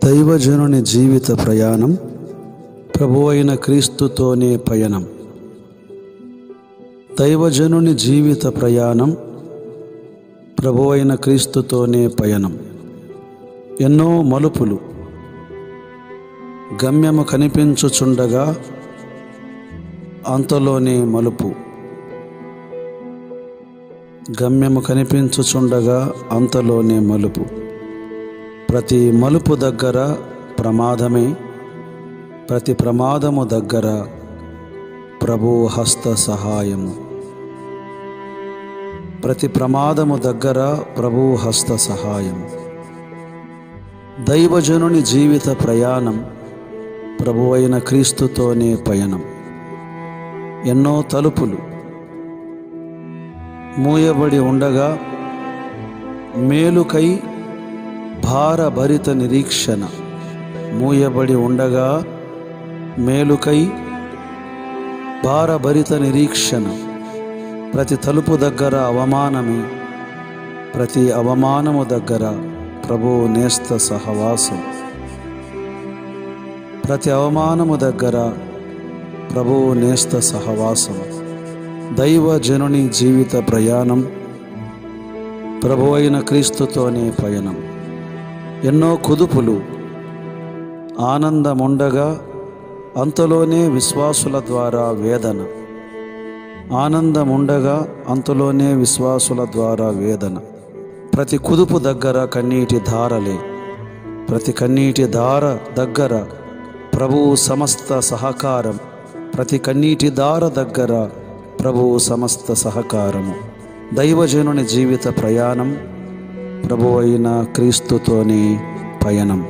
దైవజనుని జీవిత ప్రయాణం ప్రభువైన క్రీస్తుతోనే పయనం. దైవజనుని జీవిత ప్రయాణం ప్రభువైన క్రీస్తుతోనే పయనం. ఎన్నో మలుపులు గమ్యము కనిపించుచుండగా అంతలోనే మలుపు. గమ్యము కనిపించుచుండగా అంతలోనే మలుపు. ప్రతి మలుపు దగ్గర ప్రమాదమే, ప్రతి ప్రమాదము దగ్గర ప్రభు హస్త సహాయము. ప్రతి ప్రమాదము దగ్గర ప్రభు హస్త సహాయము. దైవజనుని జీవిత ప్రయాణం ప్రభువైన క్రీస్తుతోనే పయనం. ఎన్నో తలుపులు మూయబడి ఉండగా మేలుకై భారభరిత నిరీక్షణ. మూయబడి ఉండగా మేలుకై భారభరిత నిరీక్షణ. ప్రతి తలుపు దగ్గర అవమానమే, ప్రతి అవమానము దగ్గర ప్రభువు నేస్త సహవాసం. ప్రతి అవమానము దగ్గర ప్రభువు నేస్త సహవాసం. దైవజనుని జీవిత ప్రయాణం ప్రభువైన క్రీస్తుతోనే పయనం. ఎన్నో కుదుపులు ఆనందముండగా అంతలోనే విశ్వాసుల ద్వారా వేదన. ఆనందముండగా అంతలోనే విశ్వాసుల ద్వారా వేదన. ప్రతి కుదుపు దగ్గర కన్నీటి ధారలే. ప్రతి కన్నీటి ధార దగ్గర ప్రభువు సమస్త సహకారం. ప్రతి కన్నీటి ధార దగ్గర ప్రభువు సమస్త సహకారము. దైవజనుని జీవిత ప్రయాణం ప్రభువైన క్రీస్తుతోనే పయనం.